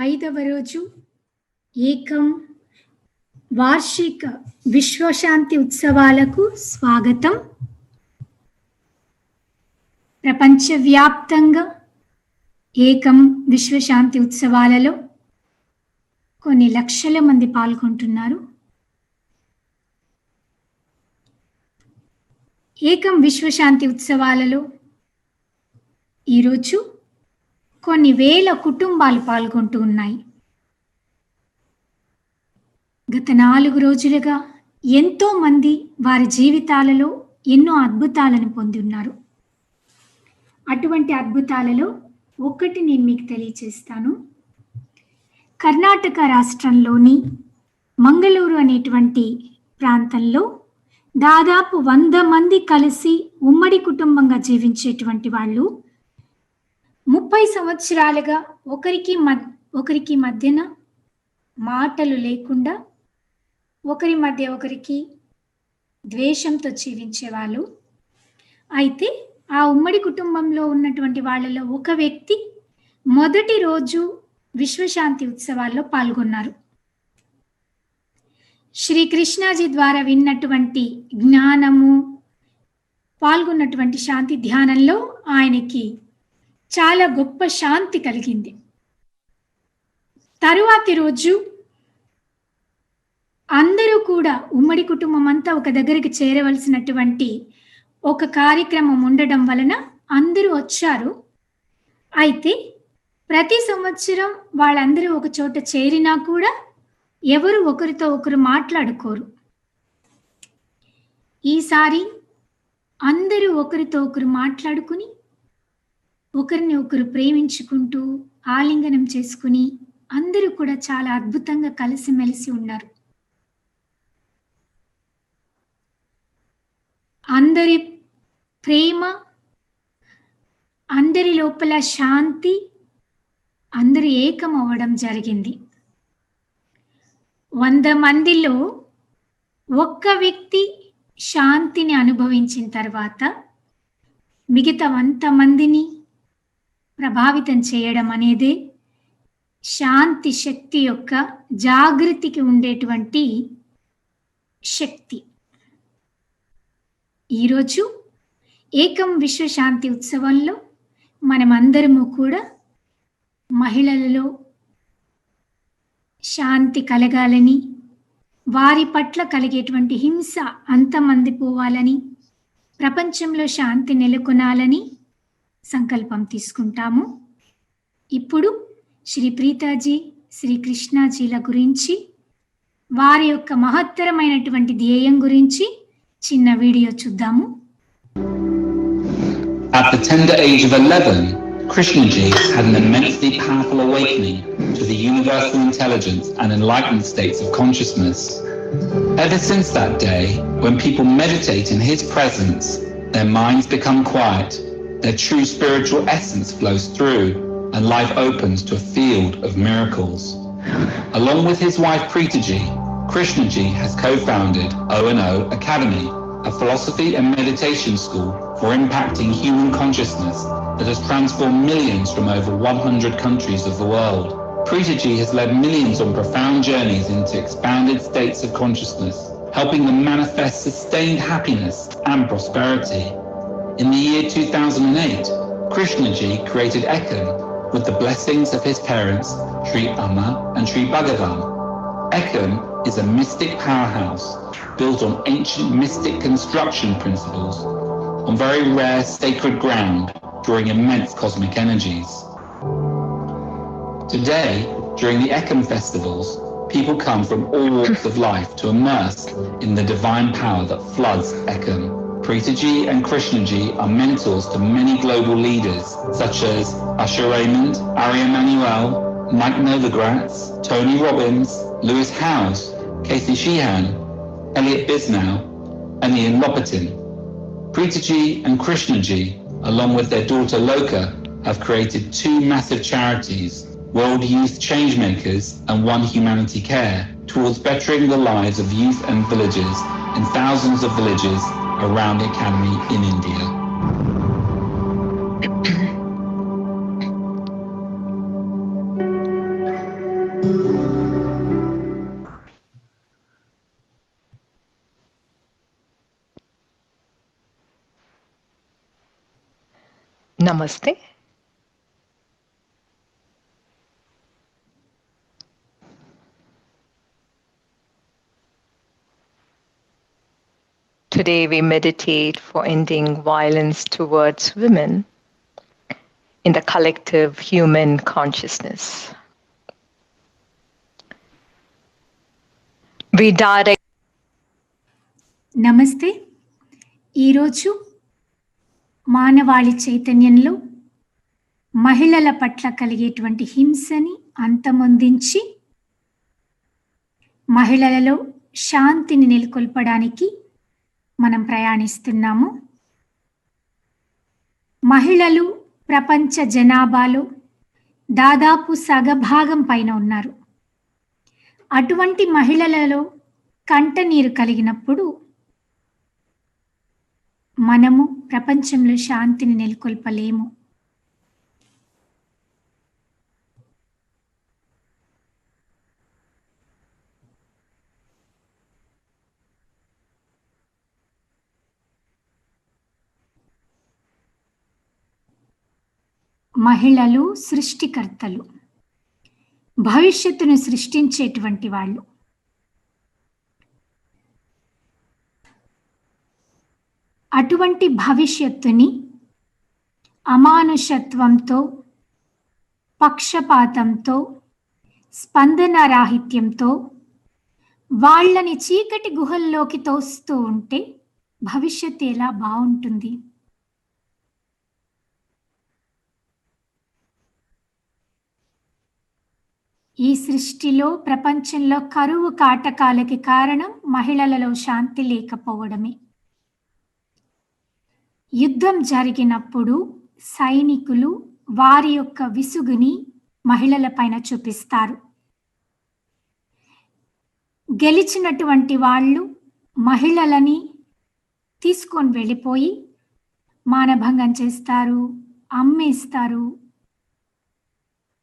5వ రోజు ఏకం వార్షిక విశ్వశాంతి ఉత్సవాలకు స్వాగతం. ప్రపంచవ్యాప్తంగా ఏకం విశ్వశాంతి ఉత్సవాలలో కొన్ని లక్షల మంది పాల్గొంటున్నారు. ఏకం విశ్వశాంతి ఉత్సవాలలో ఈరోజు కొన్ని వేల కుటుంబాలు పాల్గొంటూ ఉన్నాయి. గత 4 రోజులుగా ఎంతో మంది వారి జీవితాలలో ఎన్నో అద్భుతాలను పొంది ఉన్నారు. అటువంటి అద్భుతాలలో ఒకటి నేను మీకు తెలియచేస్తాను. కర్ణాటక రాష్ట్రంలోని మంగళూరు అనేటువంటి ప్రాంతంలో దాదాపు 100 మంది కలిసి ఉమ్మడి కుటుంబంగా జీవించేటువంటి వాళ్ళు 30 సంవత్సరాలుగా ఒకరికి మధ్యన మాటలు లేకుండా ఒకరి మధ్య ఒకరికి ద్వేషంతో జీవించేవాళ్ళు. అయితే ఆ ఉమ్మడి కుటుంబంలో ఉన్నటువంటి వాళ్ళలో ఒక వ్యక్తి మొదటి రోజు విశ్వశాంతి ఉత్సవాల్లో పాల్గొన్నారు. శ్రీకృష్ణాజీ ద్వారా విన్నటువంటి జ్ఞానము, పాల్గొన్నటువంటి శాంతి ధ్యానంలో ఆయనకి చాలా గొప్ప శాంతి కలిగింది. తరువాతి రోజు అందరూ కూడా ఉమ్మడి కుటుంబం అంతా ఒక దగ్గరికి చేరవలసినటువంటి ఒక కార్యక్రమం ఉండడం వలన అందరూ వచ్చారు. అయితే ప్రతి సంవత్సరం వాళ్ళందరూ ఒక చోట చేరినా కూడా ఎవరు ఒకరితో ఒకరు మాట్లాడుకోరు. ఈసారి అందరూ ఒకరితో ఒకరు మాట్లాడుకుని ఒకరిని ఒకరు ప్రేమించుకుంటూ ఆలింగనం చేసుకుని అందరూ కూడా చాలా అద్భుతంగా కలిసిమెలిసి ఉన్నారు. అందరి ప్రేమ, అందరి లోపల శాంతి, అందరూ ఏకం అవ్వడం జరిగింది. 100 మందిలో ఒక్క వ్యక్తి శాంతిని అనుభవించిన తర్వాత మిగతా 100 మందిని ప్రభావితం చేయడం అనేది శాంతి శక్తి యొక్క జాగృతికి ఉండేటువంటి శక్తి. ఈరోజు ఏకం విశ్వశాంతి ఉత్సవంలో మనమందరము కూడా మహిళలలో శాంతి కలగాలని, వారి పట్ల కలిగేటువంటి హింస అంతమంది పోవాలని, ప్రపంచంలో శాంతి నెలకొనాలని సంకల్పం తీసుకుంటాము. ఇప్పుడు శ్రీ ప్రీతాజీ, శ్రీ కృష్ణాజీల గురించి, వారి యొక్క మహత్తరమైనటువంటి ధ్యేయం గురించి చిన్న వీడియో చూద్దాము. At the tender age of 11, Krishnaji had an immensely powerful awakening to the universal intelligence and enlightened states of consciousness. Ever since that day, when people meditate in his presence, their minds become quiet, their true spiritual essence flows through, and life opens to a field of miracles. Along with his wife Preetaji, Krishnaji has co-founded O&O Academy, a philosophy and meditation school for impacting human consciousness that has transformed millions from over 100 countries of the world. Preetaji has led millions on profound journeys into expanded states of consciousness, helping them manifest sustained happiness and prosperity. In the year 2008, Krishnaji created Ekam with the blessings of his parents, Sri Amma and Sri Bhagavan. Ekam is a mystic powerhouse built on ancient mystic construction principles, on very rare sacred ground, drawing immense cosmic energies. Today, during the Ekam festivals, people come from all walks of life to immerse in the divine power that floods Ekam. Preetaji and Krishnaji are mentors to many global leaders such as Usher Raymond, Ari Emanuel, Mike Novogratz, Tony Robbins, Lewis Howes, Casey Sheehan, Elliot Bisnow, and Ian Lopatin. Preetaji and Krishnaji, along with their daughter Loka, have created 2 massive charities, World Youth Changemakers and One Humanity Care, towards bettering the lives of youth and villagers in thousands of villages around the academy in India. Namaste. Today we meditate for ending violence towards women in the collective human consciousness. We direct నమస్తే. ఈరోజు మానవాళి చైతన్యంలో మహిళల పట్ల కలిగేటువంటి హింసని అంతమొందించి మహిళలలో శాంతిని నెలకొల్పడానికి మనం ప్రయాణిస్తున్నాము. మహిళలు ప్రపంచ జనాభాలో దాదాపు సగభాగం పైన ఉన్నారు. అటువంటి మహిళలలో కంటనీరు కలిగినప్పుడు మనము ప్రపంచంలో శాంతిని నెలకొల్పలేము. మహిళలు సృష్టికర్తలు, భవిష్యత్తును సృష్టించేటువంటి వాళ్ళు. అటువంటి భవిష్యత్తుని అమానుషత్వంతో, పక్షపాతంతో, స్పందన రాహిత్యంతో వాళ్ళని చీకటి గుహల్లోకి తోస్తూ ఉంటే భవిష్యత్తు ఎలా బాగుంటుంది? ఈ సృష్టిలో, ప్రపంచంలో కరువు కాటకాలకి కారణం మహిళలలో శాంతి లేకపోవడమే. యుద్ధం జరిగినప్పుడు సైనికులు వారి యొక్క విసుగుని మహిళల పైన చూపిస్తారు. గెలిచినటువంటి వాళ్ళు మహిళలని తీసుకొని వెళ్ళిపోయి మానభంగం చేస్తారు, అమ్మేస్తారు,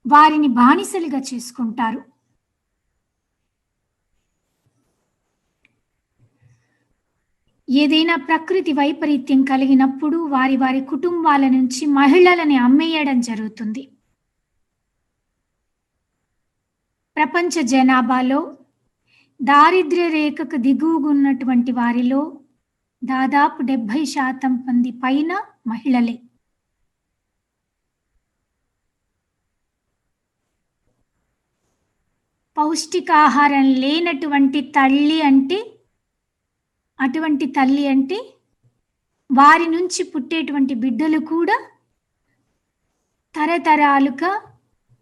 వారిని బానిసలుగా చేసుకుంటారు. ఏదైనా ప్రకృతి వైపరీత్యం కలిగినప్పుడు వారి వారి కుటుంబాల నుంచి మహిళలని అమ్మేయడం జరుగుతుంది. ప్రపంచ జనాభాలో దారిద్ర్య రేఖకు దిగువగున్నటువంటి వారిలో దాదాపు 70% మంది పైన మహిళలే. పౌష్టికాహారం లేనటువంటి తల్లి అంటే, అటువంటి తల్లి అంటే వారి నుంచి పుట్టేటువంటి బిడ్డలు కూడా తరతరాలుగా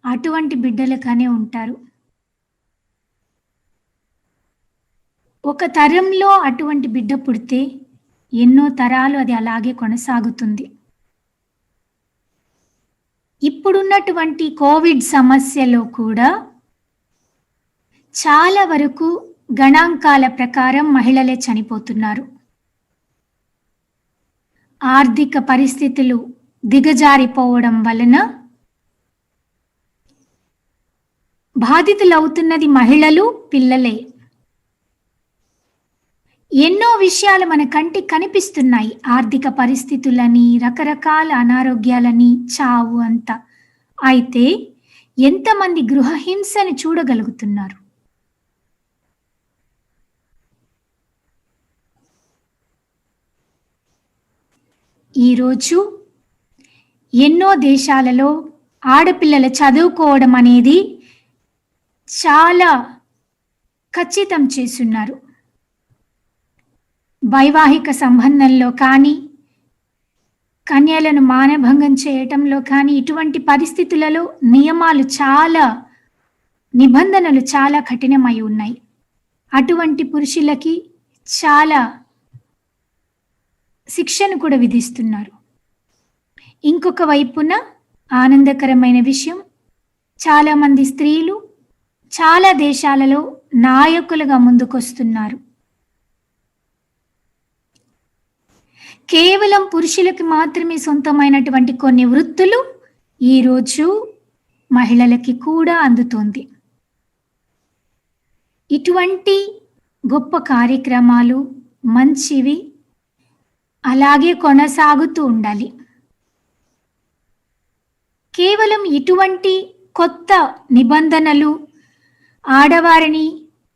అటువంటి బిడ్డలుగానే ఉంటారు. ఒక తరంలో అటువంటి బిడ్డ పుడితే ఎన్నో తరాలు అది అలాగే కొనసాగుతుంది. ఇప్పుడున్నటువంటి కోవిడ్ సమస్యలో కూడా చాలా వరకు గణాంకాల ప్రకారం మహిళలే చనిపోతున్నారు. ఆర్థిక పరిస్థితులు దిగజారిపోవడం వలన బాధితులవుతున్నది మహిళలు, పిల్లలే. ఎన్నో విషయాలు మన కంటికి కనిపిస్తున్నాయి. ఆర్థిక పరిస్థితులని, రకరకాల అనారోగ్యాలని, చావు అంతా. అయితే ఎంతమంది గృహహింసని చూడగలుగుతున్నారు? ఈరోజు ఎన్నో దేశాలలో ఆడపిల్లల చదువుకోవడం అనేది చాలా ఖచ్చితం చేస్తున్నారు. వైవాహిక సంబంధంలో కానీ, కన్యలను మానభంగం చేయటంలో కానీ, ఇటువంటి పరిస్థితులలో నియమాలు నిబంధనలు చాలా కఠినమై ఉన్నాయి. అటువంటి పురుషులకి చాలా శిక్షను కూడా విధిస్తున్నారు. ఇంకొక వైపున ఆనందకరమైన విషయం, చాలా మంది స్త్రీలు చాలా దేశాలలో నాయకులుగా ముందుకొస్తున్నారు. కేవలం పురుషులకు మాత్రమే సొంతమైనటువంటి కొన్ని వృత్తులు ఈరోజు మహిళలకి కూడా అందుతోంది. ఇటువంటి గొప్ప కార్యక్రమాలు మంచివి అలాగే కొనసాగుతూ ఉండాలి. కేవలం ఇటువంటి కొత్త నిబంధనలు ఆడవారిని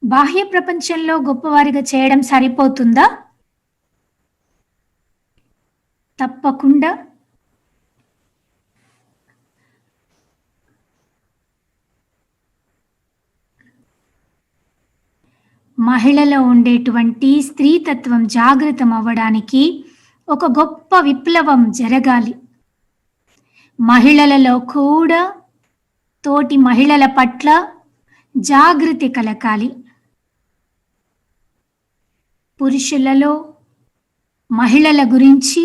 బాహ్య ప్రపంచంలో గొప్పవారిగా చేయడం సరిపోతుందా? తప్పకుండా మహిళలో ఉండేటువంటి స్త్రీతత్వం జాగృతం అవ్వడానికి ఒక గొప్ప విప్లవం జరగాలి. మహిళలలో కూడా తోటి మహిళల పట్ల జాగృతి కలగాలి. పురుషులలో మహిళల గురించి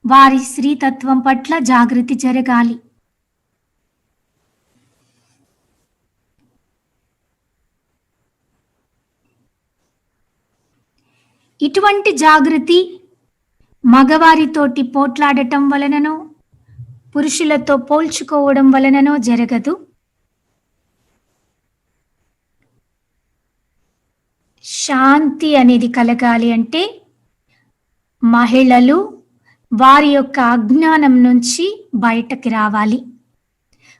వారి స్త్రీతత్వం పట్ల జాగృతి జరగాలి. ఇటువంటి జాగృతి మగవారితోటి పోట్లాడటం వలననో పురుషులతో పోల్చుకోవడం వలననో జరగదు. శాంతి అనేది కలగాలి అంటే మహిళలు వారి యొక్క అజ్ఞానం నుంచి బయటకి రావాలి.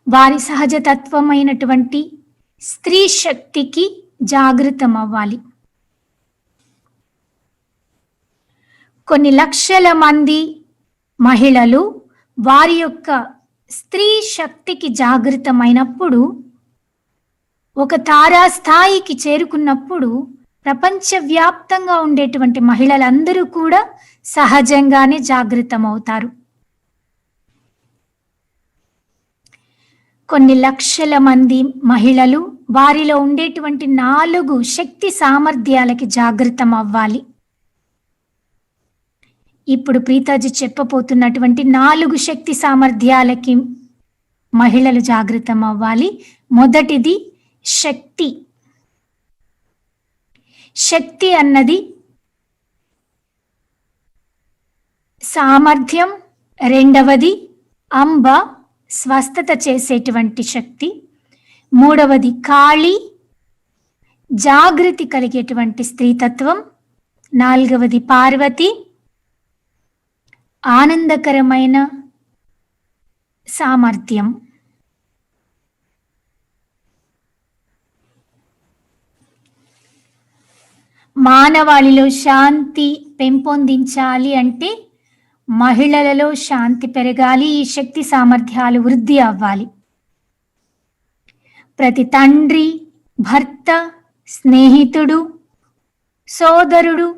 వారి సహజతత్వమైనటువంటి స్త్రీ శక్తికి జాగృతం అవ్వాలి. కొన్ని లక్షల మంది మహిళలు వారి యొక్క స్త్రీ శక్తికి జాగృతమైనప్పుడు, ఒక తారాస్థాయికి చేరుకున్నప్పుడు ప్రపంచవ్యాప్తంగా ఉండేటువంటి మహిళలందరూ కూడా సహజంగానే జాగృతమవుతారు. కొన్ని లక్షల మంది మహిళలు వారిలో ఉండేటువంటి 4 శక్తి సామర్థ్యాలకి జాగృతం అవ్వాలి. ఇప్పుడు ప్రీతాజీ చెప్పబోతున్నటువంటి 4 శక్తి సామర్థ్యాలకి మహిళలు జాగృతం అవ్వాలి. మొదటిది శక్తి. శక్తి అన్నది సామర్థ్యం. రెండవది అంబ, స్వస్థత చేసేటువంటి శక్తి. మూడవది కాళి, జాగృతి కలిగేటువంటి స్త్రీతత్వం. నాలుగవది పార్వతి, ఆనందకరమైన సామర్థ్యం. మానవాళిలో శాంతి పెంపొందించాలి అంటే మహిళలలో శాంతి పెరగాలి. ఈ శక్తి సామర్థ్యాలు వృద్ధి అవ్వాలి. ప్రతి తండ్రి, భర్త, స్నేహితుడు, సోదరుడు,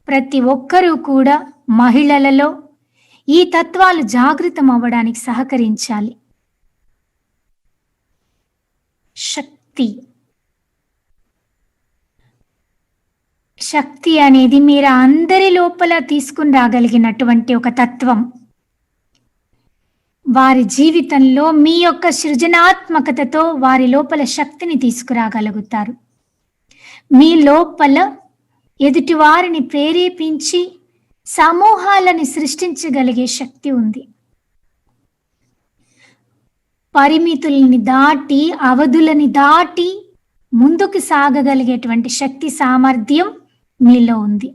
ప్రతి ఒక్కరూ కూడా మహిళలలో ఈ తత్వాలు జాగృతం అవ్వడానికి సహకరించాలి. శక్తి శక్తి అనేది మీరు అందరి లోపల తీసుకుని రాగలిగినటువంటి ఒక తత్వం. వారి జీవితంలో మీ యొక్క సృజనాత్మకతతో వారి లోపల శక్తిని తీసుకురాగలుగుతారు. మీ లోపల ఎదుటి వారిని ప్రేరేపించి సమూహాలని సృష్టించగలిగే శక్తి ఉంది. పరిమితుల్ని దాటి, అవధులని దాటి ముందుకు సాగగలిగేటువంటి శక్తి సామర్థ్యం మీలో ఉంది.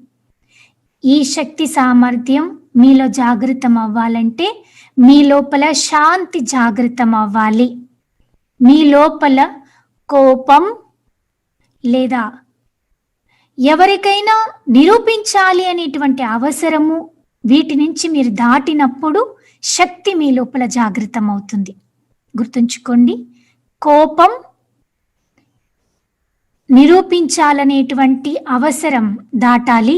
ఈ శక్తి సామర్థ్యం మీలో జాగృతం అవ్వాలంటే మీ లోపల శాంతి జాగృతం అవ్వాలి. మీ లోపల కోపం లేదా ఎవరికైనా నిరూపించాలి అనేటువంటి అవసరము, వీటి నుంచి మీరు దాటినప్పుడు శక్తి మీ లోపల జాగృతం అవుతుంది. గుర్తుంచుకోండి, కోపం, నిరూపించాలనేటువంటి అవసరం దాటాలి,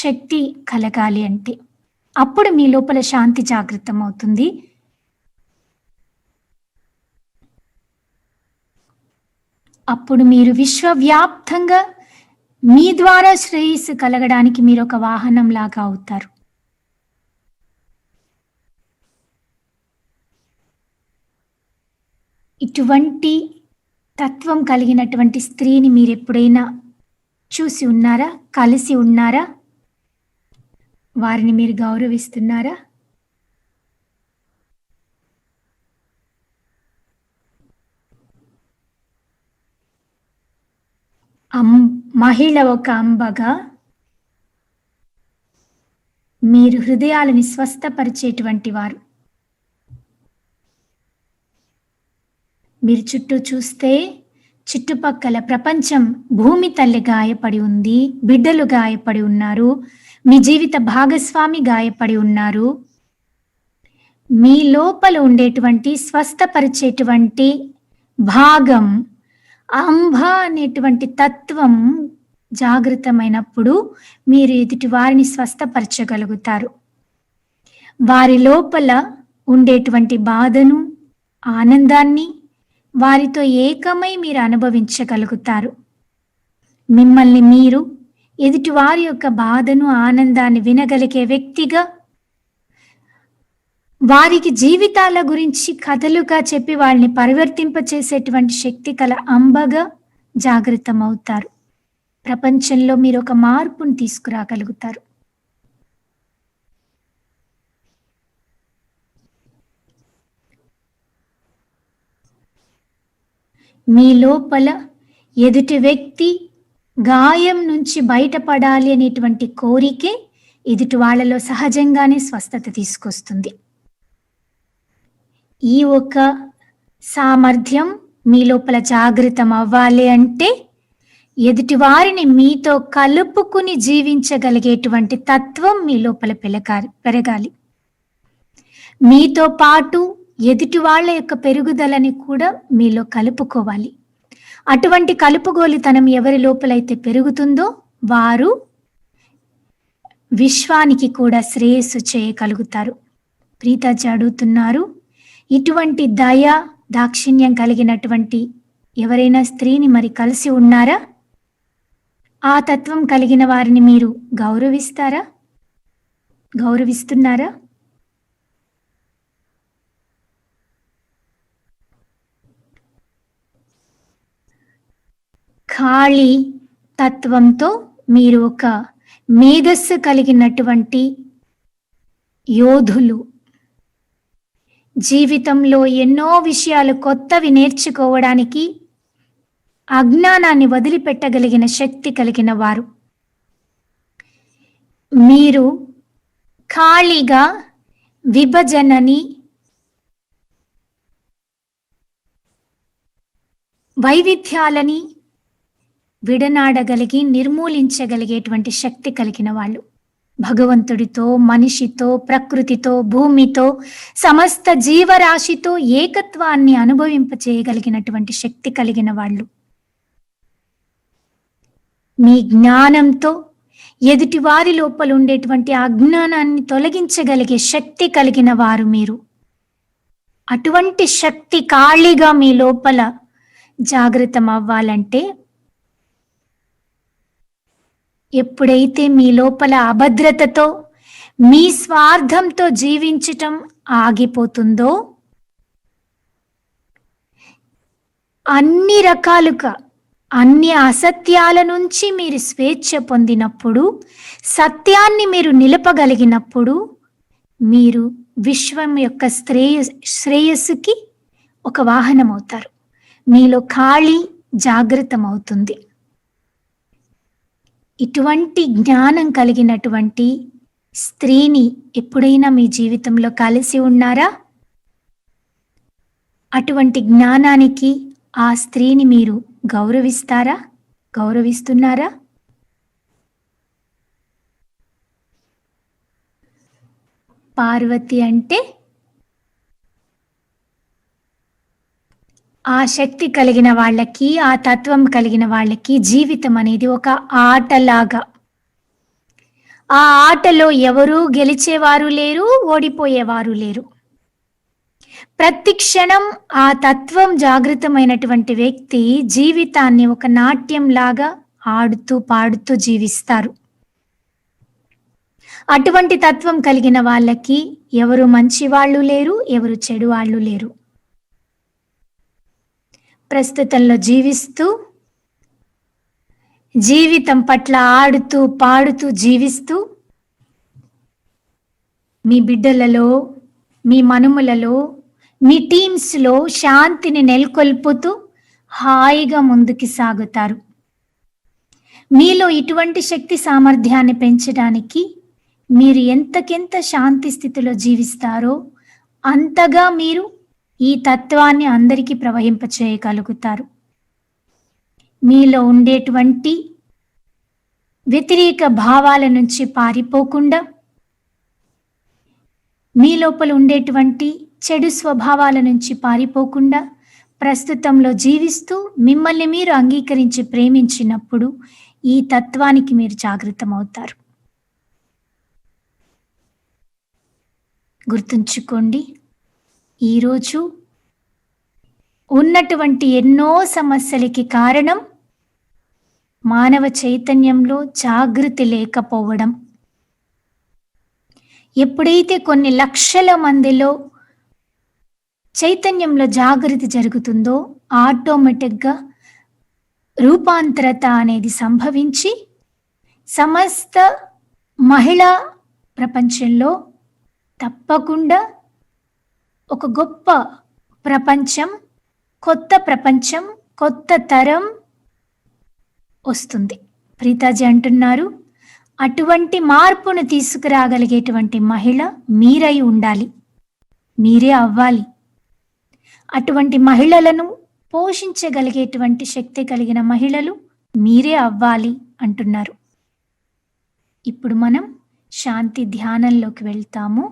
శక్తి కలగాలి అంటే అప్పుడు మీ లోపల శాంతి జాగృతం అవుతుంది. అప్పుడు మీరు విశ్వవ్యాప్తంగా మీ ద్వారా శ్రేయస్సు కలగడానికి మీరు ఒక వాహనం లాగా అవుతారు. ఇటువంటి తత్వం కలిగినటువంటి స్త్రీని మీరు ఎప్పుడైనా చూసి ఉన్నారా? కలిసి ఉన్నారా? వారిని మీరు గౌరవిస్తున్నారా? మహిళ ఒక అంబగా మీరు హృదయాలని స్వస్థపరిచేటువంటి వారు. మీరు చుట్టూ చూస్తే చుట్టుపక్కల ప్రపంచం, భూమి తల్లి గాయపడి ఉంది, బిడ్డలు గాయపడి ఉన్నారు, మీ జీవిత భాగస్వామి గాయపడి ఉన్నారు. మీ లోపల ఉండేటువంటి స్వస్థపరిచేటువంటి భాగం, అంబ అనేటువంటి తత్వం జాగృతమైనప్పుడు మీరు ఎదుటి వారిని స్వస్థపరచగలుగుతారు. వారి లోపల ఉండేటువంటి బాధను, ఆనందాన్ని వారితో ఏకమై మీరు అనుభవించగలుగుతారు. మిమ్మల్ని మీరు ఎదుటి వారి యొక్క బాధను, ఆనందాన్ని వినగలిగే వ్యక్తిగా, వారికి జీవితాల గురించి కథలుగా చెప్పి వాళ్ళని పరివర్తింపచేసేటువంటి శక్తి కల అంబగా జాగృతమవుతారు. ప్రపంచంలో మీరు ఒక మార్పును తీసుకురాగలుగుతారు. మీ లోపల ఎదుటి వ్యక్తి గాయం నుంచి బయటపడాలి అనేటువంటి కోరికే ఎదుటి వాళ్ళలో సహజంగానే స్వస్థత తీసుకొస్తుంది. ఈ ఒక సామర్థ్యం మీ లోపల జాగృతం అవ్వాలి అంటే ఎదుటి వారిని మీతో కలుపుకుని జీవించగలిగేటువంటి తత్వం మీ లోపల పెరగాలి. మీతో పాటు ఎదుటి వాళ్ళ యొక్క పెరుగుదలని కూడా మీలో కలుపుకోవాలి. అటువంటి కలుపుగోలితనం ఎవరి లోపలైతే పెరుగుతుందో వారు విశ్వానికి కూడా శ్రేయస్సు చేయగలుగుతారు. ప్రీతాజీ అడుగుతున్నారు, ఇటువంటి దయ, దాక్షిణ్యం కలిగినటువంటి ఎవరైనా స్త్రీని మరి కలిసి ఉన్నారా? ఆ తత్వం కలిగిన వారిని మీరు గౌరవిస్తారా? గౌరవిస్తున్నారా? ఖాళీ తత్వంతో మీరు ఒక మేధస్సు కలిగినటువంటి యోధులు. జీవితంలో ఎన్నో విషయాలు కొత్తవి నేర్చుకోవడానికి అజ్ఞానాన్ని వదిలిపెట్టగలిగిన శక్తి కలిగిన వారు. మీరు ఖాళీగా విభజనని, వైవిధ్యాలని విడనాడగలిగి నిర్మూలించగలిగేటువంటి శక్తి కలిగిన వాళ్ళు. భగవంతుడితో, మనిషితో, ప్రకృతితో, భూమితో, సమస్త జీవరాశితో ఏకత్వాన్ని అనుభవింపచేయగలిగినటువంటి శక్తి కలిగిన వాళ్ళు. మీ జ్ఞానంతో ఎదుటి వారి లోపల ఉండేటువంటి అజ్ఞానాన్ని తొలగించగలిగే శక్తి కలిగిన వారు మీరు. అటువంటి శక్తి ఖాళీగా మీ లోపల జాగృతం అవ్వాలంటే ఎప్పుడైతే మీ లోపల అభద్రతతో, మీ స్వార్థంతో జీవించటం ఆగిపోతుందో, అన్ని రకాలుగా అన్ని అసత్యాల నుంచి మీరు స్వేచ్ఛ పొందినప్పుడు, సత్యాన్ని మీరు నిలపగలిగినప్పుడు మీరు విశ్వం యొక్క శ్రేయస్సుకి ఒక వాహనం అవుతారు. మీలో ఖాళీ జాగృతం అవుతుంది. ఇటువంటి జ్ఞానం కలిగినటువంటి స్త్రీని ఎప్పుడైనా మీ జీవితంలో కలిసి ఉన్నారా? అటువంటి జ్ఞానానికి ఆ స్త్రీని మీరు గౌరవిస్తారా? గౌరవిస్తున్నారా? పార్వతి అంటే ఆ శక్తి కలిగిన వాళ్ళకి, ఆ తత్వం కలిగిన వాళ్ళకి జీవితం అనేది ఒక ఆటలాగా. ఆ ఆటలో ఎవరూ గెలిచేవారు లేరు, ఓడిపోయేవారు లేరు. ప్రతి క్షణం ఆ తత్వం జాగృతమైనటువంటి వ్యక్తి జీవితాన్ని ఒక నాట్యం లాగా ఆడుతూ పాడుతూ జీవిస్తారు. అటువంటి తత్వం కలిగిన వాళ్ళకి ఎవరు మంచి వాళ్ళు లేరు, ఎవరు చెడు వాళ్ళు లేరు. ప్రస్తుతంలో జీవిస్తూ, జీవితం పట్ల ఆడుతూ పాడుతూ జీవిస్తూ, మీ బిడ్డలలో, మీ మనుమలలో, మీ టీమ్స్లో శాంతిని నెలకొల్పుతూ హాయిగా ముందుకు సాగుతారు. మీలో ఇటువంటి శక్తి సామర్థ్యాన్ని పెంచడానికి మీరు ఎంతకెంత శాంతి స్థితిలో జీవిస్తారో అంతగా మీరు ఈ తత్వాన్ని అందరికీ ప్రవహింపచేయగలుగుతారు. మీలో ఉండేటువంటి వ్యతిరేక భావాల నుంచి పారిపోకుండా, మీ లోపల ఉండేటువంటి చెడు స్వభావాల నుంచి పారిపోకుండా ప్రస్తుతంలో జీవిస్తూ మిమ్మల్ని మీరు అంగీకరించి ప్రేమించినప్పుడు ఈ తత్వానికి మీరు జాగృతమవుతారు. గుర్తుంచుకోండి, ఈరోజు ఉన్నటువంటి ఎన్నో సమస్యలకి కారణం మానవ చైతన్యంలో జాగృతి లేకపోవడం. ఎప్పుడైతే కొన్ని లక్షల మందిలో చైతన్యంలో జాగృతి జరుగుతుందో ఆటోమేటిక్గా రూపాంతరత అనేది సంభవించి సమస్త మహిళా ప్రపంచంలో తప్పకుండా ఒక గొప్ప ప్రపంచం, కొత్త తరం వస్తుంది. ప్రీతాజీ అంటున్నారు, అటువంటి మార్పును తీసుకురాగలిగేటువంటి మహిళ మీరై ఉండాలి, మీరే అవ్వాలి. అటువంటి మహిళలను పోషించగలిగేటువంటి శక్తి కలిగిన మహిళలు మీరే అవ్వాలి అంటున్నారు. ఇప్పుడు మనం శాంతి ధ్యానంలోకి వెళ్తాము.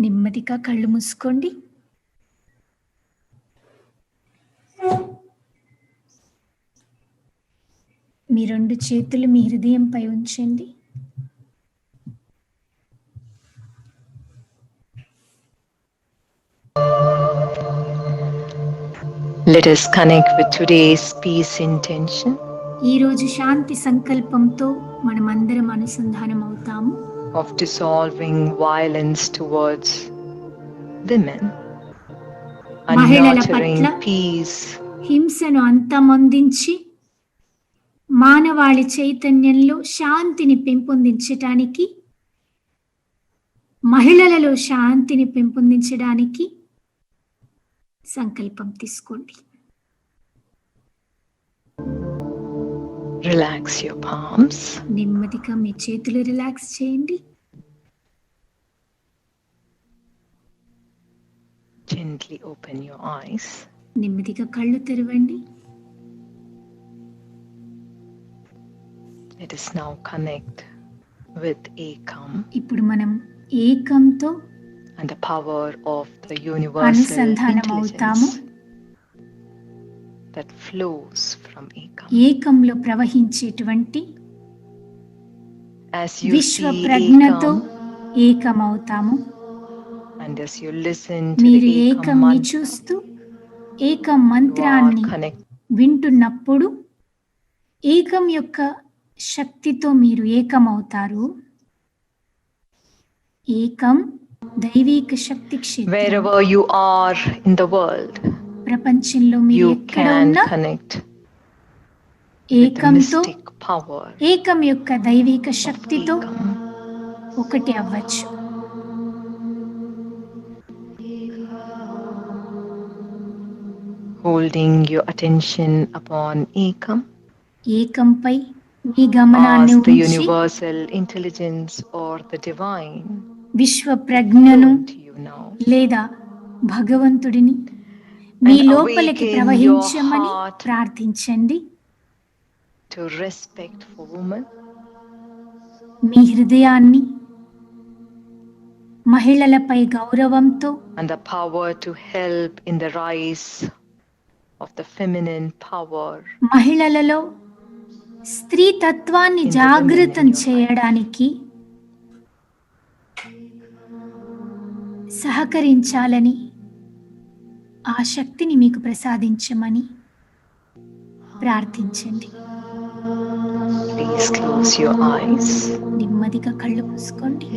నెమ్మదిగా కళ్ళు మూసుకోండి. మీ 2 చేతులు మీ హృదయంపై ఉంచండి. Let us connect with today's peace intention. ఈరోజు శాంతి సంకల్పంతో మనమందరం అనుసంధానం అవుతాము. Of dissolving violence towards women and మహిళల nurturing పట్ల peace. హింసను అంతమొందించి మానవాళి చైతన్యంలో శాంతిని పెంపొందించడానికి, మహిళలలో శాంతిని పెంపొందించడానికి సంకల్పం తీసుకోండి. Relax your palms. నెమ్మదిగా మీ చేతులు రిలాక్స్ చేయండి. Gently open your eyes. నెమ్మదిగా కళ్ళు తెరవండి. Let us now connect with Ekam ఇప్పుడు మనం ఏకంతో and the power of the universal అనుసంధానం అవుతాము. intelligence that flows from Ekam. ఏకంలో ప్రవహించేటువంటి As you విశ్వ see ప్రజ్ఞతో Ekam ఏకమవుతాము. and as you listen to మీరు the Ekam ఏకంని mantra, చూస్తూ ఏకం you are మంత్రాన్ని connected వింటున్నప్పుడు ఏకం యొక్క శక్తితో మీరు ఏకమవుతారు. ఏకం దైవిక శక్తి క్షేత్రం. wherever you are in the world. ప్రపంచంలో మీరు You ఎక్కడ can ఉన్నా connect with the ఏకంతో, mystic power ఏకం యొక్క దైవిక of శక్తితో Ekam. ఒకటి అవ్వచ్చు. Holding your attention upon Ekam, ఏకంపై మీ గమనాన్ని ask the ఉంచి universal intelligence or the divine విశ్వ ప్రజ్ఞను flow into you now. లేదా భగవంతుడిని మీ And లోపలికి awaken ప్రవహించమని your heart ప్రార్థించండి. to respect for women, మీ హృదయాన్ని మహిళలపై గౌరవంతో and the power to help in the rise of the feminine power మహిళలలో స్త్రీ తత్వాన్ని In the జాగృతం women in your చేయడానికి సహకరించాలని, ఆ శక్తిని మీకు ప్రసాదించమని ప్రార్థించండి. Please close your eyes. నెమ్మదిగా కళ్ళు మూసుకోండి.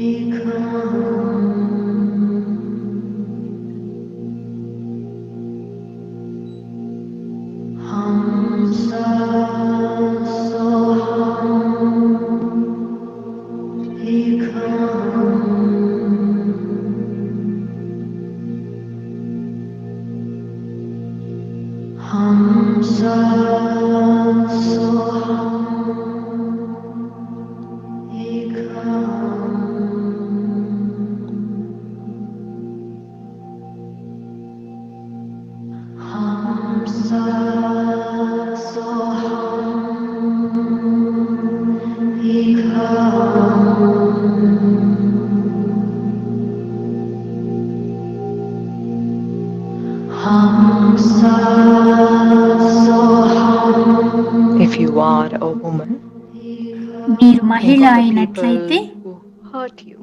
మీరు మహిళ Think of the అయినట్లయితే people who hurt you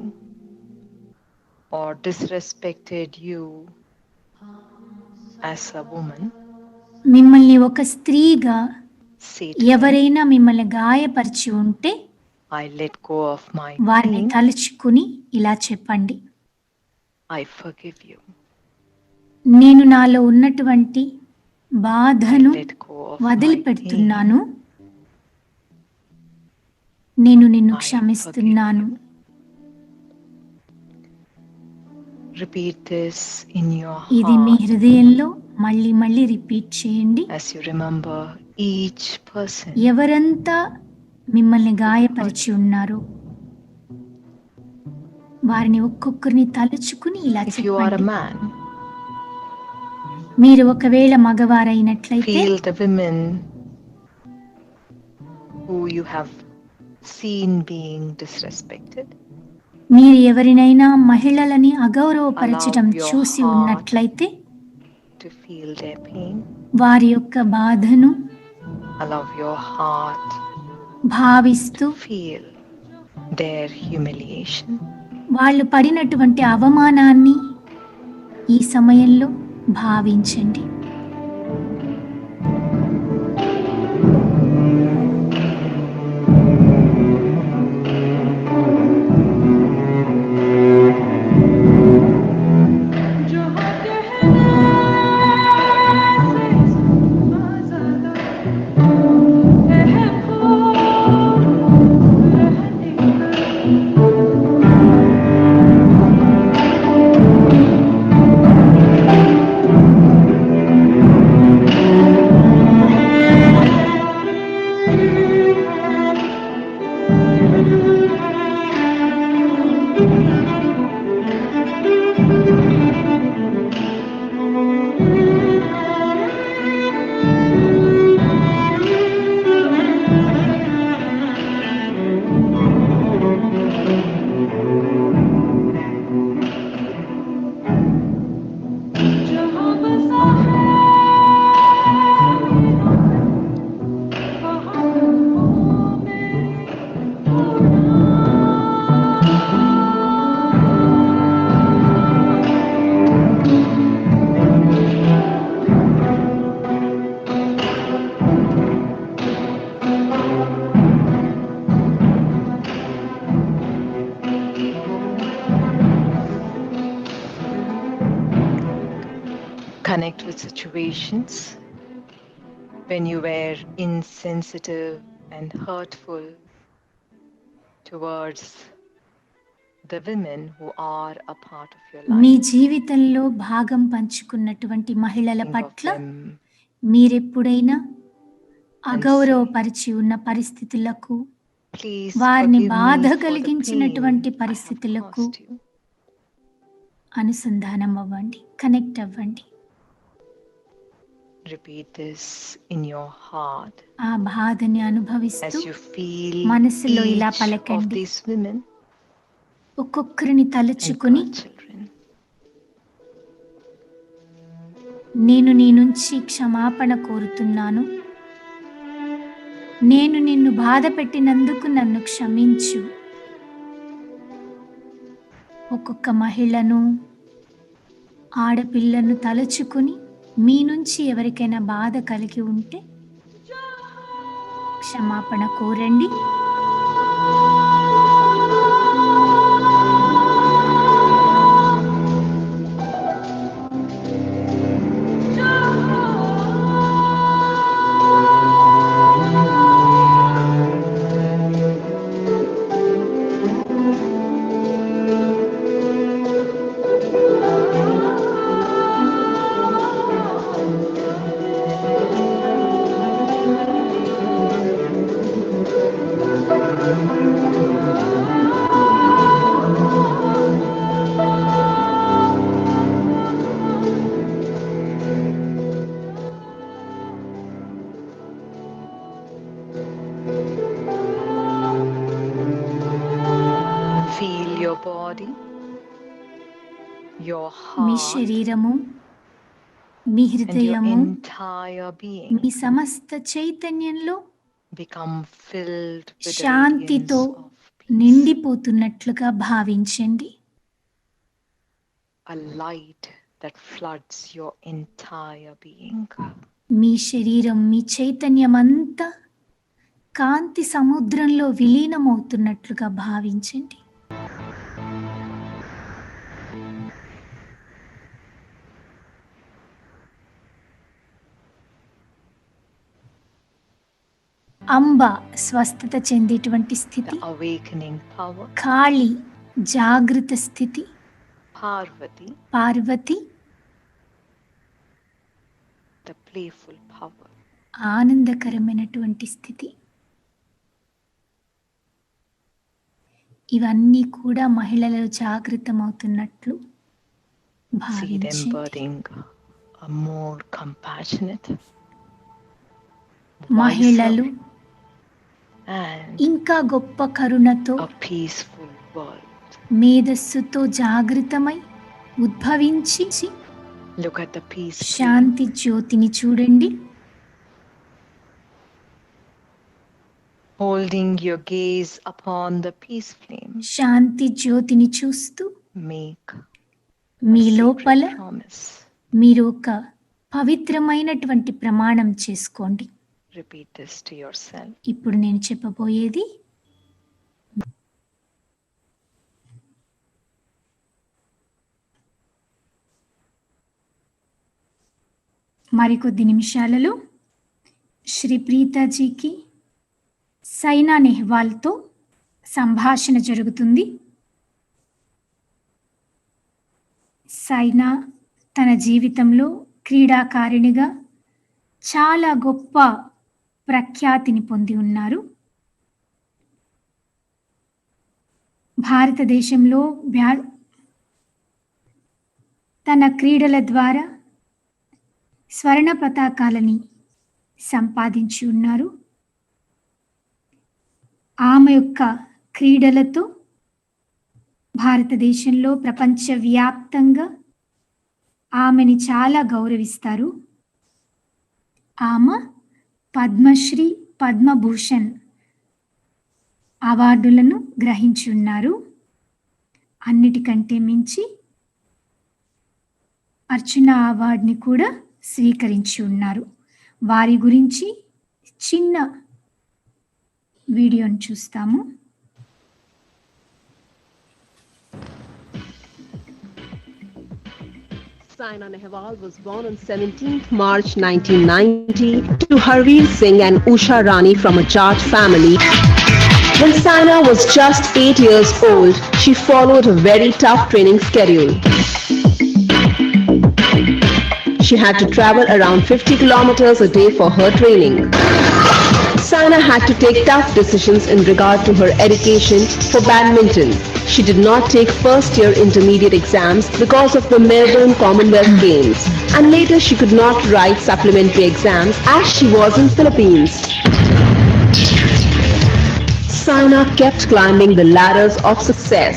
or disrespected you as a woman. మిమ్మల్ని ఒక స్త్రీగా Say to them, ఎవరైనా మిమ్మల్ని గాయపరిచి ఉంటే I let go of my వారిని pain. తలుచుకుని ఇలా చెప్పండి, I forgive you. నేను నాలో ఉన్నటువంటి I బాధను let go of my pain. వదిలిపెడుతున్నాను, నేను నిన్ను I క్షమిస్తున్నాను. forgive you. Repeat this in your ఇది మీ heart హృదయంలో మళ్ళీ మళ్ళీ రిపీట్ చేయండి. as you remember each person. ఎవరంతా మిమ్మల్ని గాయపరిచి ఉన్నారు వారిని ఒక్కొక్కరిని తలుచుకుని ఇలా If you are a చెప్పండి. man, మీరు ఒకవేళ మగవారైనట్లయితే feel the women who you have seen being disrespected. మీరు ఎవరినైనా మహిళలని అగౌరవపరచడం Allow your చూసి heart ఉన్నట్లయితే to feel their pain. వారి యొక్క బాధను Allow your heart భావిస్తూ to feel their humiliation. వాళ్ళు పడినటువంటి అవమానాన్ని ఈ సమయంలో భావించండి. Connect with situations when you were insensitive and hurtful towards the women who are a part of your me life. జీవితంలో భాగం పంచుకున్నటువంటి మహిళల Think of పట్ల them మీరెప్పుడైనా అగౌరవపరిచి ఉన్న పరిస్థితులకు, Please వారిని forgive బాధ me for the కలిగించినటువంటి pain I have పరిస్థితులకు caused you. అనుసంధానం అవ్వండి, కనెక్ట్ అవ్వండి. Repeat this in your heart ఆ బాధని అనుభవిస్తూ as you feel మనసులో ఇలా each of పలకండి. these women ఒక్కొక్కరిని and తలుచుకుని, their children. నేను నీ నుంచి క్షమాపణ కోరుతున్నాను, నేను నిన్ను బాధ పెట్టినందుకు నన్ను క్షమించు. ఒక్కొక్క మహిళను, ఆడపిల్లను తలుచుకుని మీ నుంచి ఎవరికైనా బాధ కలిగి ఉంటే క్షమాపణ కోరండి. Feel your body, your me heart, శరీరము, మీ and your హృదయము, entire being మీ సమస్త చైతన్యంలో become filled with the శాంతితో radiance of peace, నిండిపోతున్నట్లుగా భావించండి. a light that floods your entire being. మీ శరీరం, మీ చైతన్యం అంతా కాంతి సముద్రంలో విలీనమవుతున్నట్లుగా భావించండి. అంబ స్వస్థత చెందేటువంటి స్థితి, The awakening power, కాళి జాగృత స్థితి, Parvati, Parvati the playful power, ఆనందకరమైనటువంటి స్థితి. ఇవన్నీ కూడా మహిళలు జాగృతమవుతున్నట్లు see them భావించండి. birthing a more compassionate, మహిళలు wiser, and ఇంకా గొప్ప కరుణతో, a peaceful world. మేధస్సుతో జాగృతమై ఉద్భవించి Look at the peace flame, శాంతి జ్యోతిని చూడండి. holding your gaze upon the peace flame. శాంతి జ్యోతిని చూస్తూ Make మీ a లోపల sacred promise. మీరు ఒక పవిత్రమైనటువంటి ప్రమాణం చేసుకోండి. Repeat this to yourself. ఇప్పుడు నేను చెప్పబోయేది మరికొద్ది నిమిషాలలో శ్రీ ప్రీతాజీకి సైనా నెహ్వాల్తో సంభాషణ జరుగుతుంది. సైనా తన జీవితంలో క్రీడాకారిణిగా చాలా గొప్ప ప్రఖ్యాతిని పొంది ఉన్నారు. భారతదేశంలో తన క్రీడల ద్వారా స్వర్ణ పతాకాలని సంపాదించి ఉన్నారు. ఆమె యొక్క క్రీడలతో భారతదేశంలో ప్రపంచవ్యాప్తంగా ఆమెని చాలా గౌరవిస్తారు. ఆమె పద్మశ్రీ, పద్మభూషణ్ అవార్డులను గ్రహించి ఉన్నారు. అన్నిటికంటే మించి అర్చన అవార్డుని కూడా స్వీకరించి ఉన్నారు. వారి గురించి చిన్న వీడియోని చూస్తాము. Saina Nehwal was born on 17th March 1990 to Harveer Singh and Usha Rani from a Jat family. When Saina was just 8 years old, she followed a very tough training schedule. She had to travel around 50 kilometers a day for her training. Saina had to take tough decisions in regard to her education for badminton. She did not take first-year intermediate exams because of the Melbourne Commonwealth Games, and later she could not write supplementary exams as she was in Philippines. Saina kept climbing the ladders of success.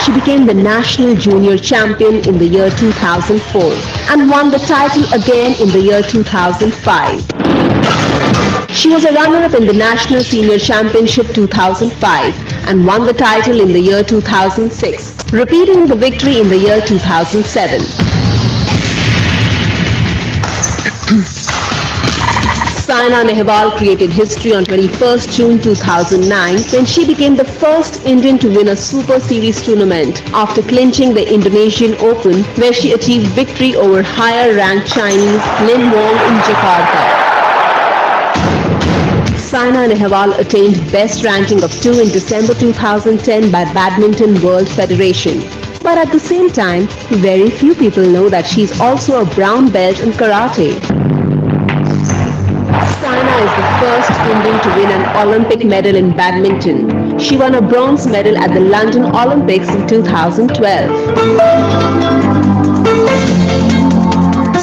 She became the national junior champion in the year 2004 and won the title again in the year 2005. She was a runner-up in the National Senior Championship 2005 and won the title in the year 2006, repeating the victory in the year 2007. Saina Nehwal created history on 21st June 2009 when she became the first Indian to win a Super Series tournament after clinching the Indonesian Open, where she achieved victory over higher-ranked Chinese Lin Wong in Jakarta. Saina Nehwal attained best ranking of 2 in December 2010 by Badminton World Federation. But at the same time, very few people know that she's also a brown belt in karate. Saina is the first Indian to win an Olympic medal in badminton. She won a bronze medal at the London Olympics in 2012.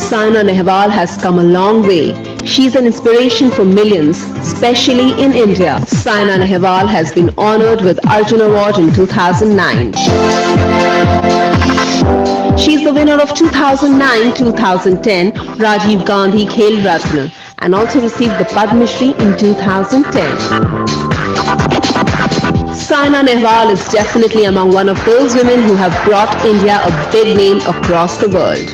Saina Nehwal has come a long way. She's an inspiration for millions, especially in India. Saina Nehwal has been honored with Arjuna Award in 2009. She is the winner of 2009-2010 Rajiv Gandhi Khel Ratna and also received the Padma Shri in 2010. Saina Nehwal is definitely among one of those women who have brought India a big name across the world.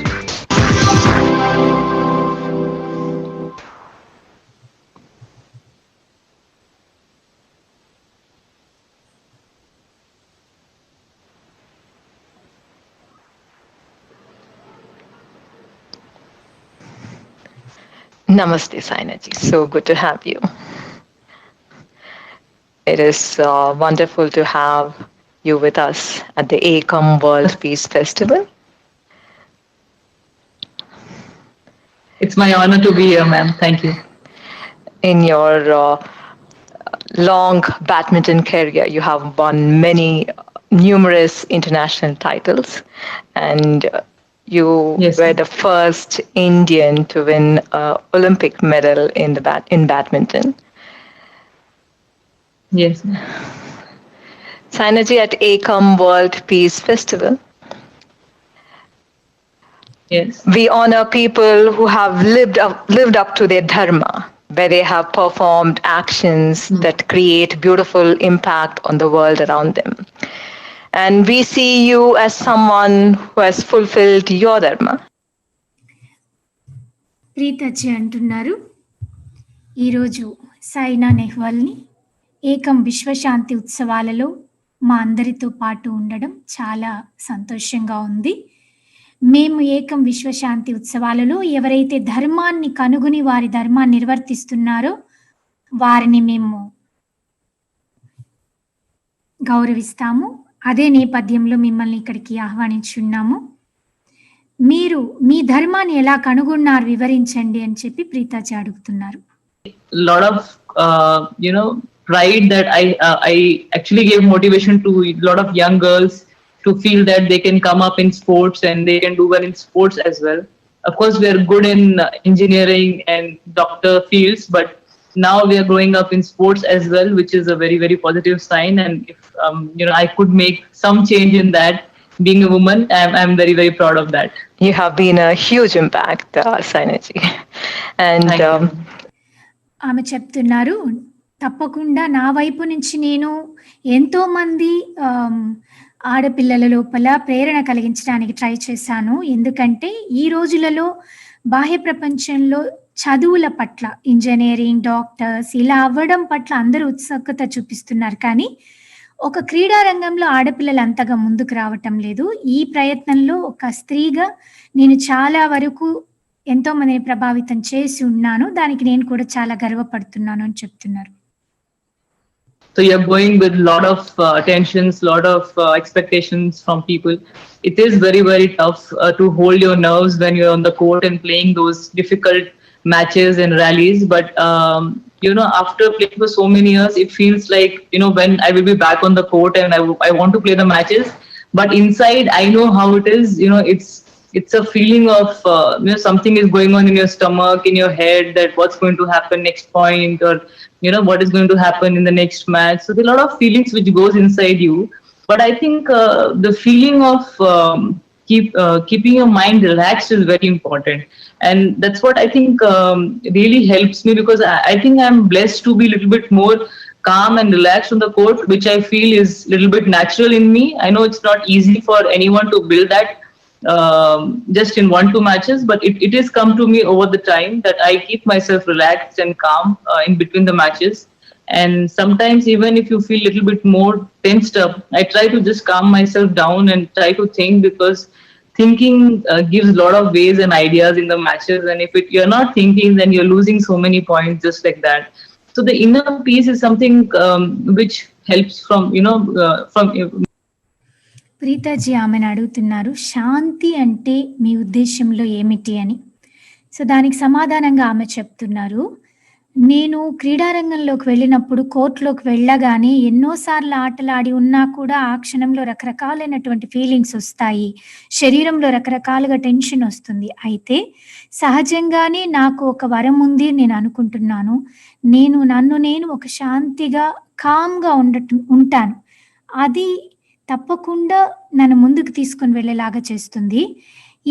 Namaste, Sainaji. So good to have you. It is wonderful to have you with us at the ACOM World Peace Festival. It's my honor to be here, ma'am. Thank you. In your long badminton career, you have won numerous international titles, and you Yes, were ma'am. the first Indian to win an Olympic medal in badminton. Yes, ma'am. Sainaji, at ACOM World Peace Festival, Yes. we honor people who have lived up to their dharma, where they have performed actions that create beautiful impact on the world around them. And we see you as someone who has fulfilled your dharma. ప్రీతచ్చి అంటున్నారు, ఈరోజు సైనా నెహ్వాల్ని ఏకం విశ్వశాంతి ఉత్సవాలలో మా అందరితో పాటు ఉండడం చాలా సంతోషంగా ఉంది. మేము ఏకం విశ్వశాంతి ఉత్సవాలలో ఎవరైతే ధర్మాన్ని కనుగొని వారి ధర్మాన్ని నిర్వర్తిస్తున్నారో వారిని మేము గౌరవిస్తాము. అదే నేపథ్యంలో మిమ్మల్ని ఇక్కడికి ఆహ్వానించున్నాము. మీరు మీ ధర్మాన్ని ఎలా కనుగొన్నారు వివరించండి అని చెప్పి ప్రీతాజీ అడుగుతున్నారు. Lot of pride that I actually gave motivation to a lot of young girls to feel that they can come up in sports and they can do well in sports as well. Of course, we are good in engineering and doctor fields, but now we are growing up in sports as well, which is a very, very positive sign. And if I could make some change in that, being a woman, I'm very, very proud of that. You have been a huge impact, Sainaji. And Thank you. ఆమె చెప్తున్నారు, తప్పకుండా నా వైపు నుంచి నేను ఎంతో మంది ఆడపిల్లల లోపల ప్రేరణ కలిగించడానికి ట్రై చేశాను. ఎందుకంటే ఈ రోజులలో బాహ్య ప్రపంచంలో చదువుల పట్ల, ఇంజనీరింగ్, డాక్టర్స్ ఇలా అవ్వడం పట్ల అందరూ ఉత్సుకత చూపిస్తున్నారు, కానీ ఒక క్రీడా రంగంలో ఆడపిల్లలు అంతగా ముందుకు రావటం లేదు. ఈ ప్రయత్నంలో ఒక స్త్రీగా నేను చాలా వరకు ఎంతో మందిని ప్రభావితం చేసి ఉన్నాను. దానికి నేను కూడా చాలా గర్వపడుతున్నాను అని చెప్తున్నారు. So you're going with a lot of tensions, lot of expectations from people. It is very, very tough to hold your nerves when you're on the court and playing those difficult matches and rallies. But after playing for so many years, it feels like when I will be back on the court and I want to play the matches. But inside, I know how it is. It's a feeling of something is going on in your stomach, in your head, that what's going to happen next point, or what is going to happen in the next match. So there are a lot of feelings which goes inside you. But I think the feeling of keeping your mind relaxed is very important, and that's what I think really helps me, because I think I'm blessed to be a little bit more calm and relaxed on the court, which I feel is a little bit natural in me. I know it's not easy for anyone to build that just in 1-2 matches, but it has come to me over the time that I keep myself relaxed and calm in between the matches. And sometimes even if you feel a little bit more tensed up, I try to just calm myself down and try to think, because thinking gives a lot of ways and ideas in the matches, and if you're not thinking, then you're losing so many points just like that. So the inner peace is something which helps from ప్రీతాజీ ఆమెను అడుగుతున్నారు, శాంతి అంటే మీ ఉద్దేశంలో ఏమిటి అని. So దానికి సమాధానంగా ఆమె చెప్తున్నారు, నేను క్రీడారంగంలోకి వెళ్ళినప్పుడు, కోర్టులోకి వెళ్ళగానే ఎన్నోసార్లు ఆటలాడి ఉన్నా కూడా ఆ క్షణంలో రకరకాలైనటువంటి ఫీలింగ్స్ వస్తాయి, శరీరంలో రకరకాలుగా టెన్షన్ వస్తుంది. అయితే సహజంగానే నాకు ఒక వరం ఉంది నేను అనుకుంటున్నాను. నన్ను నేను ఒక శాంతిగా కామ్గా ఉంటాను. అది తప్పకుండా నన్ను ముందుకు తీసుకొని వెళ్ళేలాగా చేస్తుంది.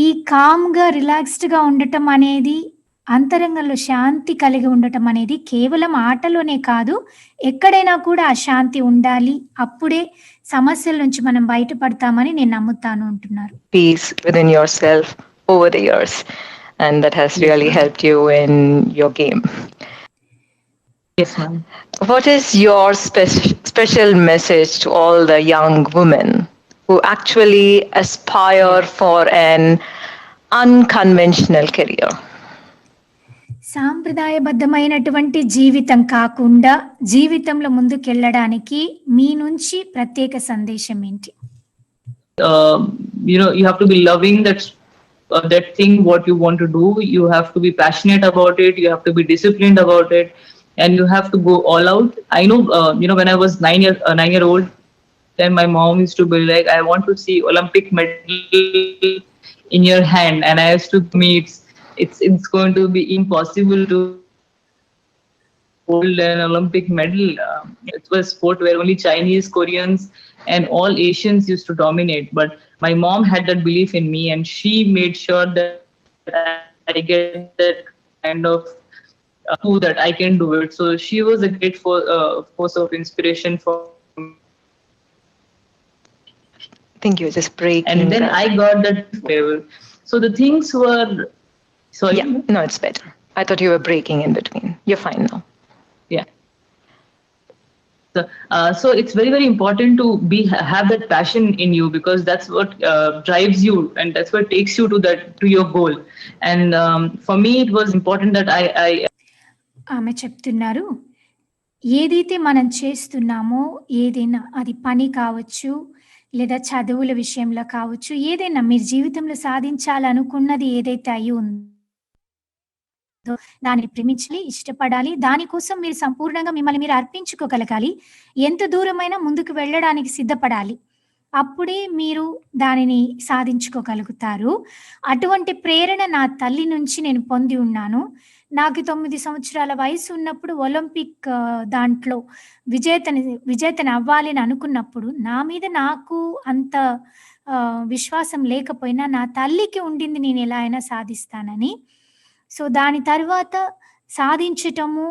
ఈ కామ్గా రిలాక్స్డ్గా ఉండటం అనేది, అంతరంగంలో శాంతి కలిగి ఉండటం అనేది కేవలం ఆటలోనే కాదు, ఎక్కడైనా కూడా ఆ శాంతి ఉండాలి. అప్పుడే సమస్యల నుంచి మనం బయటపడతామని నేను నమ్ముతాను అంటున్నారు. Peace within yourself over the years, and that has really helped you in your game. Yes, ma'am. What is your special message to all the young women who actually aspire for an unconventional career? సాంప్రదాయబద్ధమైనటువంటి జీవితం కాకుండా జీవితంలో ముందుకెళ్ళడానికి మీ నుంచి ప్రత్యేక సందేశం ఏంటి? You have to be loving that thing what you want to do. You have to be passionate about it. You have to be disciplined about it, and you have to go all out. I know, when I was 9-year-old, then my mom used to be like, I want to see Olympic medal in your hand, and I used to me it's going to be impossible to hold an Olympic medal. It was a sport where only Chinese, Koreans, and all Asians used to dominate. But my mom had that belief in me, and she made sure that I get that kind of prove that I can do it. So she was a great force of inspiration for me. I think you're just breaking. And then I got that level. So the things were. Sorry. Yeah, no, it's better. I thought you were breaking in between. You're fine now. Yeah. So it's very, very important to have that passion in you, because that's what drives you, and that's what takes you to your goal. And for me, it was important that I ఆమె చెప్తున్నారు, ఏదైతే మనం చేస్తున్నామో, ఏదైనా అది పని కావచ్చు, లేదా చదువుల విషయంలో కావచ్చు, ఏదైనా మీరు జీవితంలో సాధించాలనుకున్నది ఏదైతే అయి ఉందో దాన్ని ప్రేమించాలి, ఇష్టపడాలి. దానికోసం మీరు సంపూర్ణంగా మిమ్మల్ని మీరు అర్పించుకోగలగాలి. ఎంత దూరమైనా ముందుకు వెళ్ళడానికి సిద్ధపడాలి. అప్పుడే మీరు దానిని సాధించుకోగలుగుతారు. అటువంటి ప్రేరణ నా తల్లి నుంచి నేను పొంది ఉన్నాను. నాకు 9 సంవత్సరాల వయసు ఉన్నప్పుడు ఒలింపిక్ దాంట్లో విజేతని అవ్వాలి అని అనుకున్నప్పుడు నా మీద నాకు అంత విశ్వాసం లేకపోయినా నా తల్లికి ఉండింది నేను ఎలా అయినా సాధిస్తానని. సో దాని తర్వాత సాధించటము,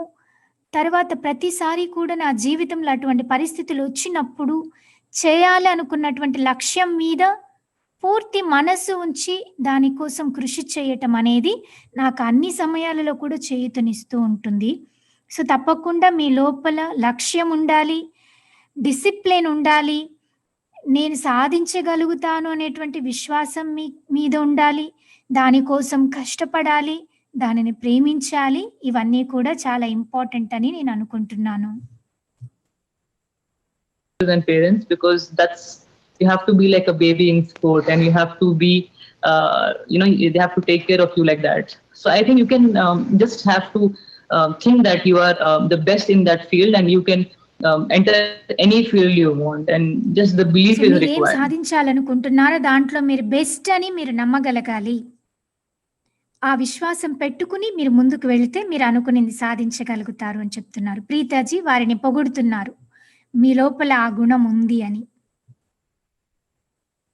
తర్వాత ప్రతిసారి కూడా నా జీవితంలో అటువంటి పరిస్థితులు వచ్చినప్పుడు చేయాలి అనుకున్నటువంటి లక్ష్యం మీద పూర్తి మనసు ఉంచి దానికోసం కృషి చేయటం అనేది నాకు అన్ని సమయాలలో కూడా చేయూతనిస్తూ ఉంటుంది. సో తప్పకుండా మీ లోపల లక్ష్యం ఉండాలి, డిసిప్లిన్ ఉండాలి, నేను సాధించగలుగుతాను అనేటువంటి విశ్వాసం మీద ఉండాలి, దానికోసం కష్టపడాలి, దానిని ప్రేమించాలి. ఇవన్నీ కూడా చాలా ఇంపార్టెంట్ అని నేను అనుకుంటున్నాను. And parents, because you have to be like a baby in sport, and you have to be they have to take care of you like that. So I think you can just have to think that you are the best in that field, and you can enter any field you want, and just the belief is required. సాధించాలనుకుంటున్నారో దాంట్లో మీరు best అని మీరు నమ్మగలగాలి. ఆ విశ్వాసం పెట్టుకుని మీరు ముందుకు వెళితే మీరు అనుకునేది సాధించగలుగుతారు అని చెప్తున్నారు. ప్రీతాజీ వారిని పొగుడుతున్నారు, మీ లోపల ఆ గుణం ఉంది అని.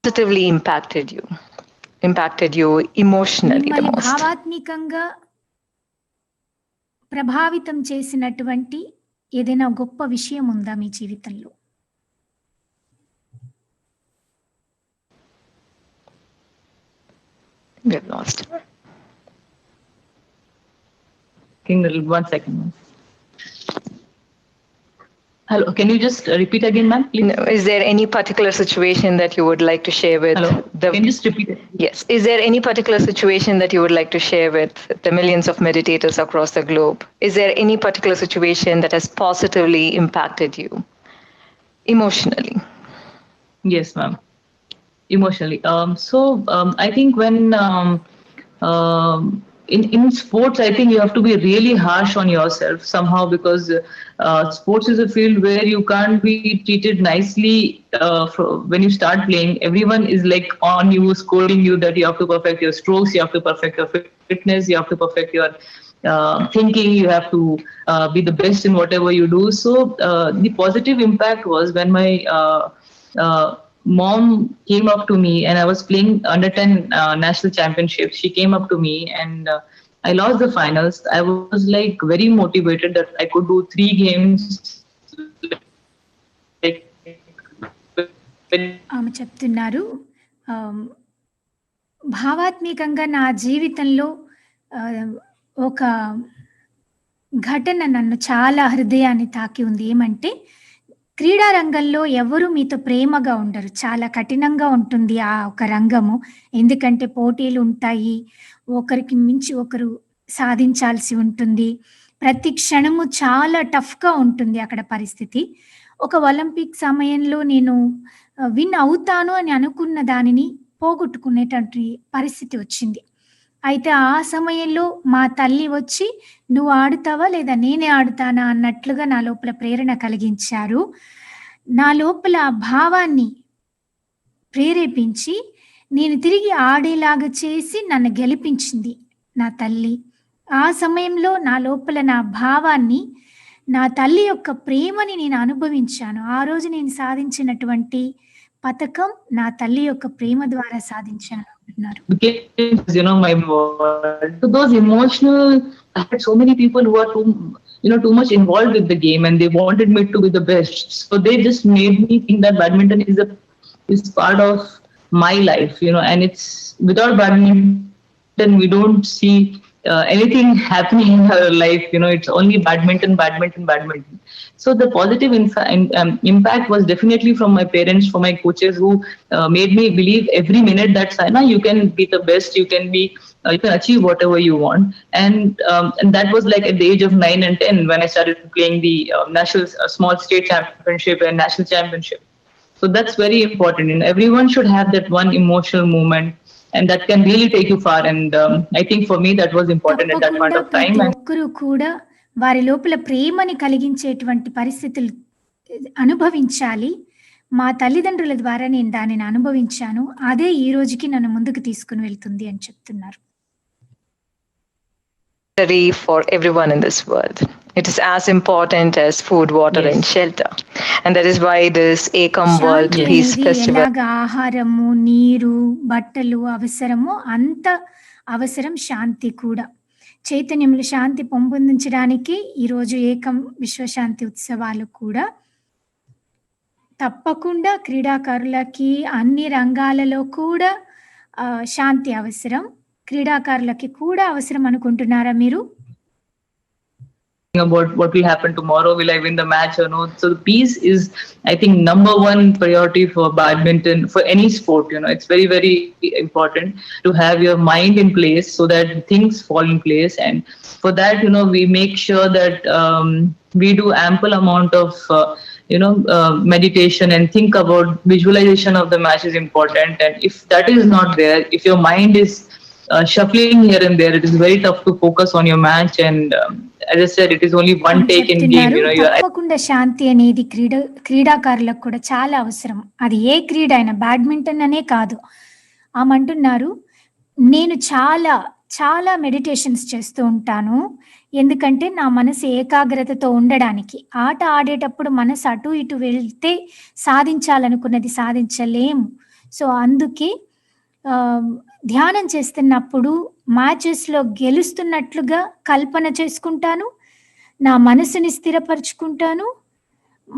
Positively impacted you emotionally the most. భావాత్మకంగా ప్రభావితం చేసినటువంటి ఏదైనా గొప్ప విషయం ఉందా మీ జీవితంలో? We have lost her. One second. Hello, can you just repeat again, ma'am, please? No, is there any particular situation that you would like to share with Can you just repeat it? Yes. Is there any particular situation that you would like to share with the millions of meditators across the globe? Is there any particular situation that has positively impacted you emotionally? Yes, ma'am. Emotionally. I think when in sports, I think you have to be really harsh on yourself somehow, because sports is a field where you can't be treated nicely when you start playing. Everyone is like on you, scolding you that you have to perfect your strokes, you have to perfect your fitness, you have to perfect your thinking, you have to be the best in whatever you do. So the positive impact was when mom came up to me, and I was playing under 10 national championships. She came up to me, and I lost the finals. I was like very motivated that I could do 3 games. ఆమె చెప్తున్నారు, భావాత్మకంగా నా జీవితంలో ఒక ఘటన నన్ను చాలా హృదయాన్ని తాకి ఉంది. ఏమంటే, క్రీడా రంగంలో ఎవరు మీతో ప్రేమగా ఉండరు, చాలా కఠినంగా ఉంటుంది ఆ ఒక రంగము. ఎందుకంటే పోటీలు ఉంటాయి, ఒకరికి మించి ఒకరు సాధించాల్సి ఉంటుంది, ప్రతి క్షణము చాలా టఫ్గా ఉంటుంది అక్కడ పరిస్థితి. ఒక ఒలింపిక్ సమయంలో నేను విన్ అవుతాను అని అనుకున్న దానిని పోగొట్టుకునేటువంటి పరిస్థితి వచ్చింది. అయితే ఆ సమయంలో మా తల్లి వచ్చి, నువ్వు ఆడుతావా లేదా నేనే ఆడుతానా అన్నట్లుగా నా లోపల ప్రేరణ కలిగించారు. నా లోపల ఆ భావాన్ని ప్రేరేపించి నేను తిరిగి ఆడేలాగా చేసి నన్ను గెలిపించింది నా తల్లి. ఆ సమయంలో నా లోపల నా భావాన్ని, నా తల్లి యొక్క ప్రేమని నేను అనుభవించాను. ఆ రోజు నేను సాధించినటువంటి పథకం నా తల్లి యొక్క ప్రేమ ద్వారా సాధించాను అంటున్నారు. My world. So those emotional, I had so many people who are too much involved with the game, and they wanted me to be the best. So they just made me think that badminton is part of my life, and it's without badminton we don't see anything happening in our life. It's only badminton. So the positive impact was definitely from my parents, from my coaches, who made me believe every minute that Saina, you can be the best, you can achieve whatever you want. And that was like at the age of 9 and 10 when I started playing the national small state championship and national championship. So that's very important, and everyone should have that one emotional moment, and that can really take you far. And I think for me that was important at that point of time. ఒక్కరు కూడా వారి లోపల ప్రేమని కలిగించేటువంటి పరిస్థితులు అనుభవించాలి. మా తల్లిదండ్రుల ద్వారా నేను దానిని అనుభవించాను, అదే ఈ రోజుకి నన్ను ముందుకు తీసుకుని వెళ్తుంది అని చెప్తున్నారు. For everyone in this world, it is as important as food, water, and shelter, and that is why this Ekam World Peace Festival. ఎలాగ ఆహారము, నీరు, బట్టలు అవసరమో అంత అవసరం శాంతి కూడా. చైతన్యంలో శాంతి పెంపొందించడానికి ఈరోజు ఏకం విశ్వశాంతి ఉత్సవాలు కూడా తప్పకుండా క్రీడాకారులకి అన్ని రంగాలలో కూడా శాంతి అవసరం, క్రీడాకారులకి కూడా అవసరం అనుకుంటున్నారా మీరు? About what will happen tomorrow, will I win the match or no? So the peace is, I think, number one priority for badminton, for any sport. It's very, very important to have your mind in place so that things fall in place. And for that, we make sure that we do ample amount of meditation, and think about visualization of the match is important. And if that is not there, if your mind is shuffling here and there, it is very tough to focus on your match. And as I said, it is only one take in game. తప్పకుండా శాంతి అనేది క్రీడాకారులకు కూడా చాలా అవసరం. అది ఏ క్రీడ అయినా, badminton అనే కాదు. ఆమంటున్నారు, నేను చాలా చాలా మెడిటేషన్స్ చేస్తూ ఉంటాను, ఎందుకంటే నా మనసు ఏకాగ్రతతో ఉండడానికి. ఆట ఆడేటప్పుడు మనసు అటు ఇటు వెళ్తే సాధించాలనుకున్నది సాధించలేము. సో అందుకే ధ్యానం చేస్తున్నప్పుడు మ్యాచెస్లో గెలుస్తున్నట్లుగా కల్పన చేసుకుంటాను, నా మనసుని స్థిరపరుచుకుంటాను,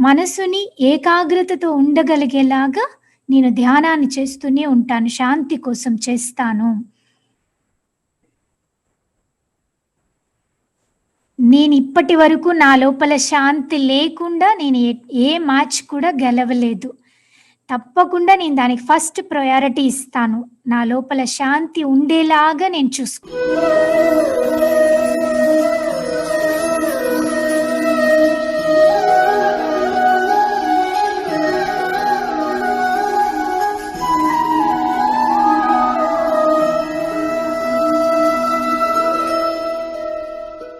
మనసుని ఏకాగ్రతతో ఉండగలిగేలాగా నేను ధ్యానాన్ని చేస్తూనే ఉంటాను, శాంతి కోసం చేస్తాను. నేను ఇప్పటి వరకు నా లోపల శాంతి లేకుండా నేను ఏ మ్యాచ్ కూడా గెలవలేదు. తప్పకుండా నేను దానికి ఫస్ట్ ప్రయారిటీ ఇస్తాను. నా లోపల శాంతి ఉండేలాగా నేను చూసుకుంటాను.